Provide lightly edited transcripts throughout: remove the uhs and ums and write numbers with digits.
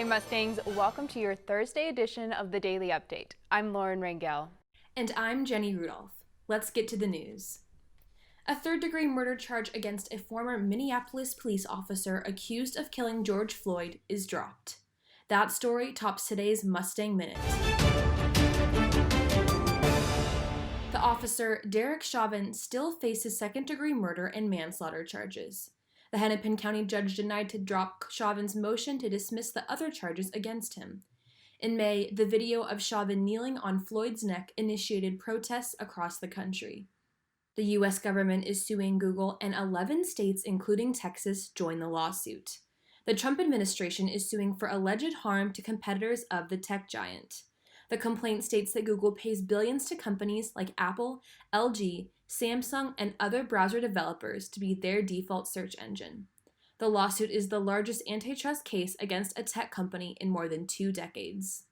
Hi Mustangs, welcome to your Thursday edition of the Daily Update. I'm Lauren Rangel. And I'm Jenny Rudolph. Let's get to the news. A third-degree murder charge against a former Minneapolis police officer accused of killing George Floyd is dropped. That story tops today's Mustang Minute. The officer, Derek Chauvin, still faces second-degree murder and manslaughter charges. The Hennepin County judge denied to drop Chauvin's motion to dismiss the other charges against him. In May, the video of Chauvin kneeling on Floyd's neck initiated protests across the country. The U.S. government is suing Google, and 11 states, including Texas, joined the lawsuit. The Trump administration is suing for alleged harm to competitors of the tech giant. The complaint states that Google pays billions to companies like Apple, LG, Samsung, and other browser developers to be their default search engine. The lawsuit is the largest antitrust case against a tech company in more than 2 decades.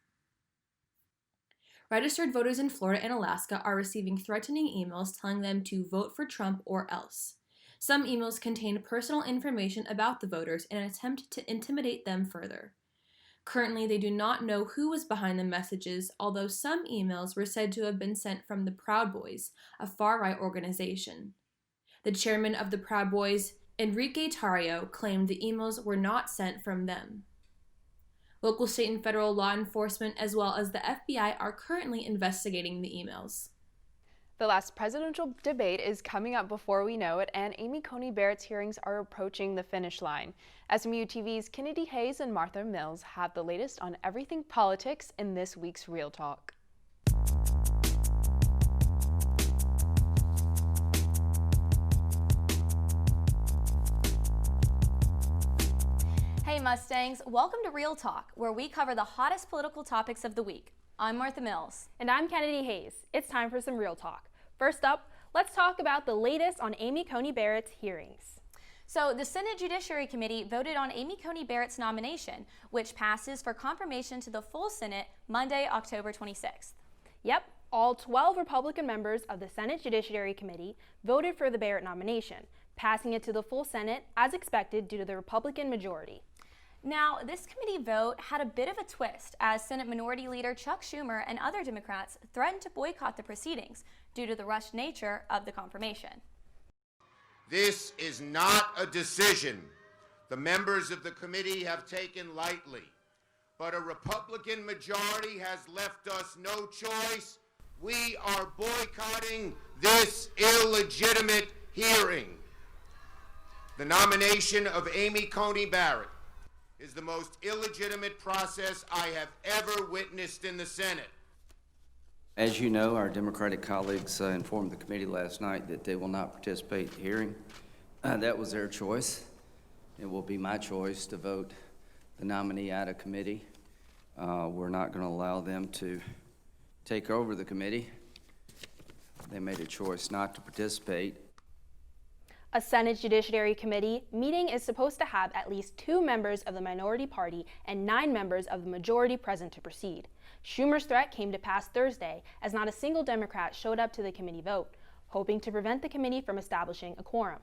Registered voters in Florida and Alaska are receiving threatening emails telling them to vote for Trump or else. Some emails contain personal information about the voters in an attempt to intimidate them further. Currently, they do not know who was behind the messages, although some emails were said to have been sent from the Proud Boys, a far-right organization. The chairman of the Proud Boys, Enrique Tarrio, claimed the emails were not sent from them. Local, state, and federal law enforcement, as well as the FBI, are currently investigating the emails. The last presidential debate is coming up before we know it, and Amy Coney Barrett's hearings are approaching the finish line. SMU TV's Kennedy Hayes and Martha Mills have the latest on everything politics in this week's Real Talk. Hey Mustangs, welcome to Real Talk, where we cover the hottest political topics of the week. I'm Martha Mills. And I'm Kennedy Hayes. It's time for some Real Talk. First up, let's talk about the latest on Amy Coney Barrett's hearings. So the Senate Judiciary Committee voted on Amy Coney Barrett's nomination, which passes for confirmation to the full Senate Monday, October 26th. Yep, all 12 Republican members of the Senate Judiciary Committee voted for the Barrett nomination, passing it to the full Senate as expected due to the Republican majority. Now, this committee vote had a bit of a twist as Senate Minority Leader Chuck Schumer and other Democrats threatened to boycott the proceedings due to the rushed nature of the confirmation. This is not a decision the members of the committee have taken lightly, but a Republican majority has left us no choice. We are boycotting this illegitimate hearing. The nomination of Amy Coney Barrett is the most illegitimate process I have ever witnessed in the Senate. As you know, our Democratic colleagues informed the committee last night that they will not participate in the hearing. That was their choice. It will be my choice to vote the nominee out of committee. We're not going to allow them to take over the committee. They made a choice not to participate. A Senate Judiciary Committee meeting is supposed to have at least 2 members of the minority party and 9 members of the majority present to proceed. Schumer's threat came to pass Thursday as not a single Democrat showed up to the committee vote, hoping to prevent the committee from establishing a quorum.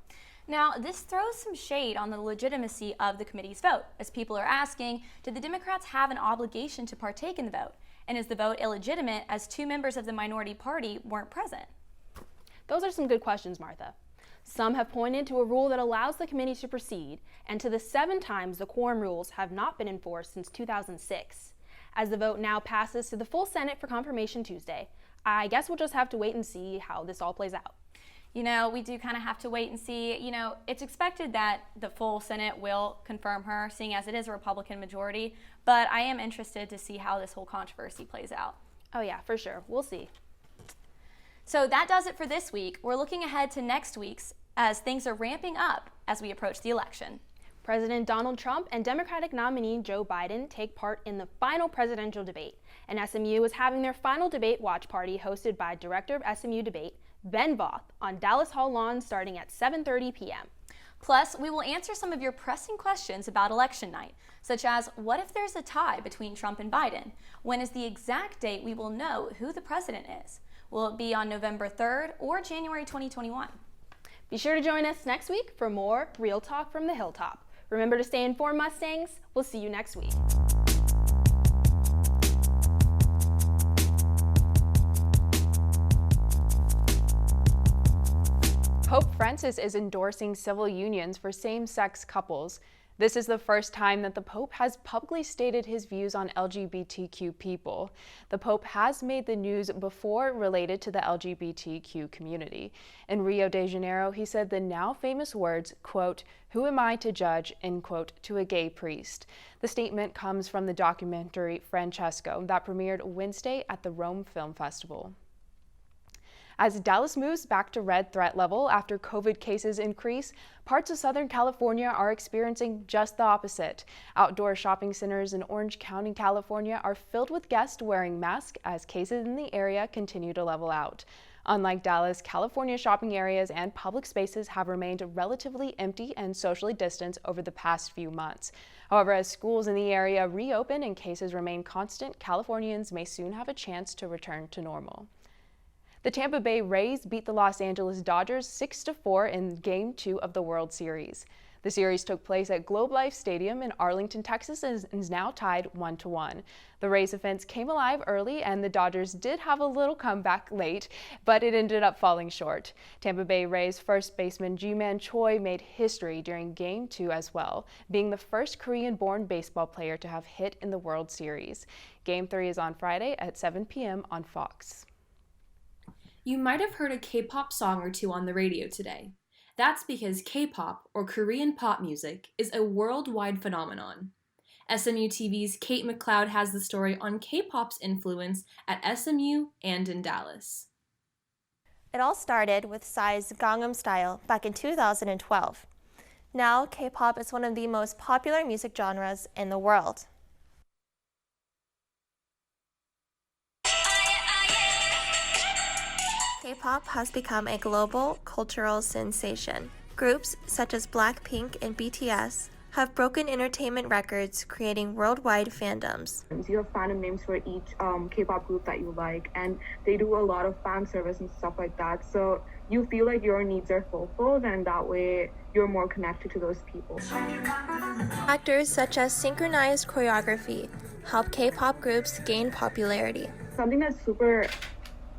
Now, this throws some shade on the legitimacy of the committee's vote, as people are asking, did the Democrats have an obligation to partake in the vote? And is the vote illegitimate as 2 members of the minority party weren't present? Those are some good questions, Martha. Some have pointed to a rule that allows the committee to proceed, and to the 7 times the quorum rules have not been enforced since 2006. As the vote now passes to the full Senate for confirmation Tuesday, I guess we'll just have to wait and see how this all plays out. You know, we do kind of have to wait and see. You know, it's expected that the full Senate will confirm her, seeing as it is a Republican majority, but I am interested to see how this whole controversy plays out. Oh yeah, for sure. We'll see. So that does it for this week. We're looking ahead to next week's as things are ramping up as we approach the election. President Donald Trump and Democratic nominee Joe Biden take part in the final presidential debate, and SMU is having their final debate watch party hosted by Director of SMU Debate, Ben Voth, on Dallas Hall lawn starting at 7:30 p.m. Plus, we will answer some of your pressing questions about election night, such as what if there's a tie between Trump and Biden? When is the exact date we will know who the president is? Will it be on November 3rd or January 2021? Be sure to join us next week for more Real Talk from the Hilltop. Remember to stay informed, Mustangs. We'll see you next week. Pope Francis is endorsing civil unions for same-sex couples. This is the first time that the Pope has publicly stated his views on LGBTQ people. The Pope has made the news before related to the LGBTQ community. In Rio de Janeiro, he said the now famous words, quote, "Who am I to judge," end quote, to a gay priest. The statement comes from the documentary Francesco that premiered Wednesday at the Rome Film Festival. As Dallas moves back to red threat level after COVID cases increase, parts of Southern California are experiencing just the opposite. Outdoor shopping centers in Orange County, California are filled with guests wearing masks as cases in the area continue to level out. Unlike Dallas, California shopping areas and public spaces have remained relatively empty and socially distanced over the past few months. However, as schools in the area reopen and cases remain constant, Californians may soon have a chance to return to normal. The Tampa Bay Rays beat the Los Angeles Dodgers 6-4 in Game 2 of the World Series. The series took place at Globe Life Stadium in Arlington, Texas, and is now tied 1-1. The Rays offense came alive early, and the Dodgers did have a little comeback late, but it ended up falling short. Tampa Bay Rays first baseman Ji-Man Choi made history during Game 2 as well, being the first Korean-born baseball player to have hit in the World Series. Game 3 is on Friday at 7 p.m. on Fox. You might have heard a K-pop song or two on the radio today. That's because K-pop, or Korean pop music, is a worldwide phenomenon. SMU TV's Kate McLeod has the story on K-pop's influence at SMU and in Dallas. It all started with Psy's Gangnam Style back in 2012. Now, K-pop is one of the most popular music genres in the world. K-pop has become a global cultural sensation. Groups such as Blackpink and BTS have broken entertainment records, creating worldwide fandoms. You have fandom names for each K-pop group that you like, and they do a lot of fan service and stuff like that. So you feel like your needs are fulfilled, and that way you're more connected to those people. Factors such as synchronized choreography help K-pop groups gain popularity. Something that's super,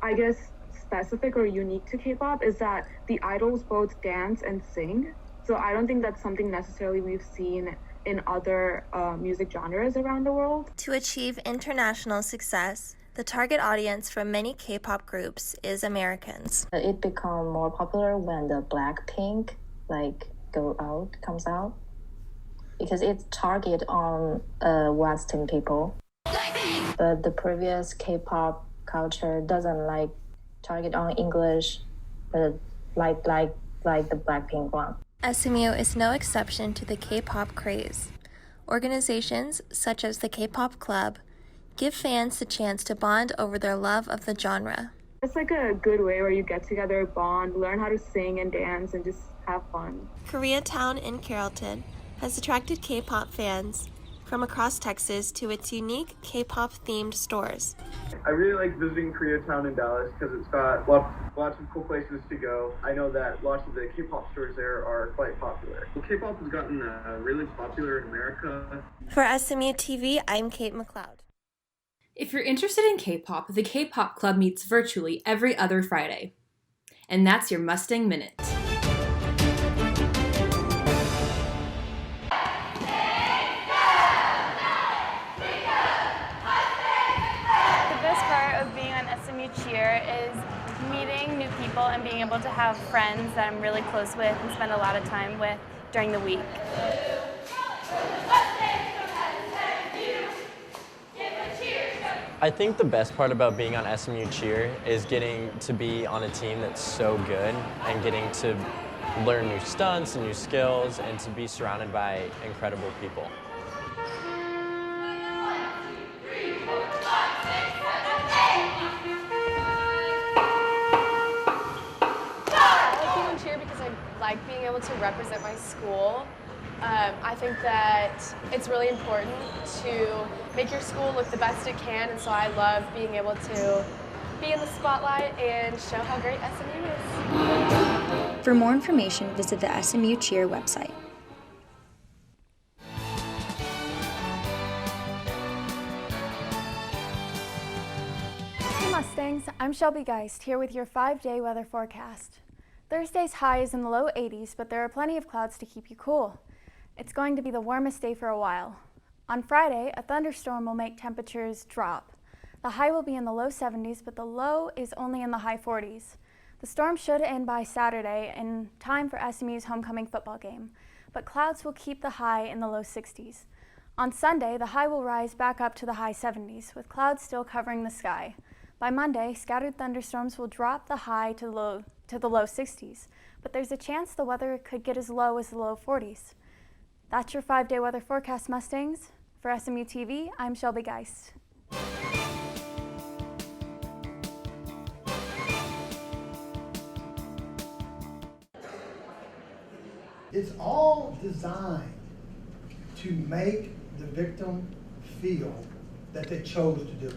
I guess, specific or unique to K-pop is that the idols both dance and sing. So I don't think that's something necessarily we've seen in other music genres around the world. To achieve international success, the target audience for many K-pop groups is Americans. It became more popular when the Blackpink comes out because it's target on Western people. But the previous K-pop culture doesn't target on English, but like the Blackpink one. SMU is no exception to the K-pop craze. Organizations such as the K-pop Club give fans the chance to bond over their love of the genre. It's like a good way where you get together, bond, learn how to sing and dance, and just have fun. Koreatown in Carrollton has attracted K-pop fans from across Texas to its unique K-pop themed stores. I really like visiting Koreatown in Dallas because it's got lots of cool places to go. I know that lots of the K-pop stores there are quite popular. K-pop has gotten really popular in America. For SMU TV, I'm Kate McLeod. If you're interested in K-pop, the K-pop Club meets virtually every other Friday. And that's your Mustang Minute. Cheer is meeting new people and being able to have friends that I'm really close with and spend a lot of time with during the week. I think the best part about being on SMU Cheer is getting to be on a team that's so good and getting to learn new stunts and new skills and to be surrounded by incredible people. Like being able to represent my school. I think that it's really important to make your school look the best it can, and so I love being able to be in the spotlight and show how great SMU is. For more information, visit the SMU Cheer website. Hey Mustangs, I'm Shelby Geist here with your 5-day weather forecast. Thursday's high is in the low 80s, but there are plenty of clouds to keep you cool. It's going to be the warmest day for a while. On Friday, a thunderstorm will make temperatures drop. The high will be in the low 70s, but the low is only in the high 40s. The storm should end by Saturday in time for SMU's homecoming football game, but clouds will keep the high in the low 60s. On Sunday, the high will rise back up to the high 70s, with clouds still covering the sky. By Monday, scattered thunderstorms will drop the high to the low 60s, but there's a chance the weather could get as low as the low 40s. That's your 5-day weather forecast, Mustangs. For SMU TV, I'm Shelby Geist. It's all designed to make the victim feel that they chose to do it.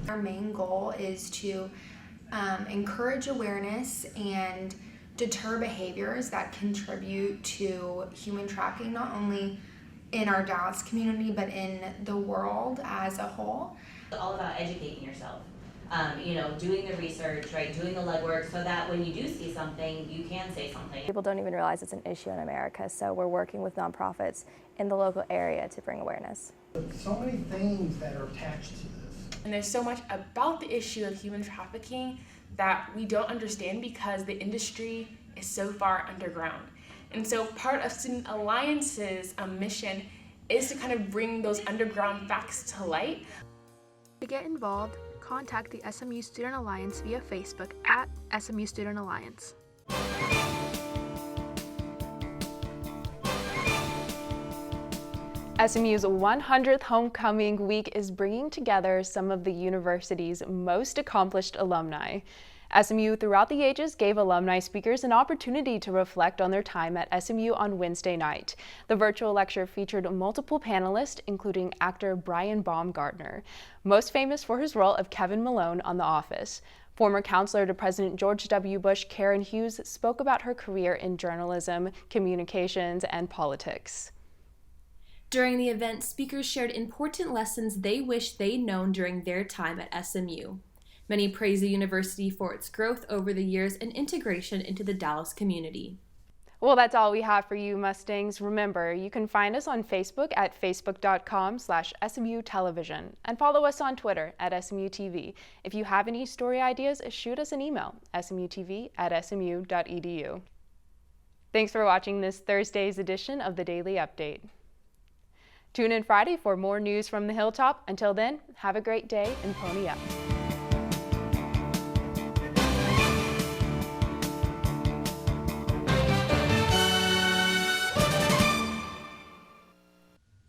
Our main goal is to encourage awareness and deter behaviors that contribute to human trafficking, not only in our Dallas community, but in the world as a whole. It's all about educating yourself, doing the research, right, doing the legwork so that when you do see something, you can say something. People don't even realize it's an issue in America, so we're working with nonprofits in the local area to bring awareness. So many things that are attached to this. And there's so much about the issue of human trafficking that we don't understand because the industry is so far underground. And so part of Student Alliance's mission is to kind of bring those underground facts to light. To get involved, contact the SMU Student Alliance via Facebook at SMU Student Alliance. SMU's 100th Homecoming Week is bringing together some of the university's most accomplished alumni. SMU Throughout the Ages gave alumni speakers an opportunity to reflect on their time at SMU on Wednesday night. The virtual lecture featured multiple panelists, including actor Brian Baumgartner, most famous for his role of Kevin Malone on The Office. Former counselor to President George W. Bush, Karen Hughes, spoke about her career in journalism, communications, and politics. During the event, speakers shared important lessons they wish they'd known during their time at SMU. Many praised the university for its growth over the years and integration into the Dallas community. Well, that's all we have for you, Mustangs. Remember, you can find us on Facebook at facebook.com/SMU Television and follow us on Twitter at SMU TV. If you have any story ideas, shoot us an email, smutv@smu.edu. Thanks for watching this Thursday's edition of the Daily Update. Tune in Friday for more news from the Hilltop. Until then, have a great day and pony up.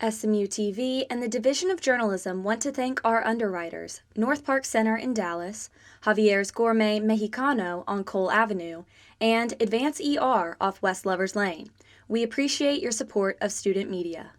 SMU TV and the Division of Journalism want to thank our underwriters, North Park Center in Dallas, Javier's Gourmet Mexicano on Cole Avenue, and Advance ER off West Lovers Lane. We appreciate your support of student media.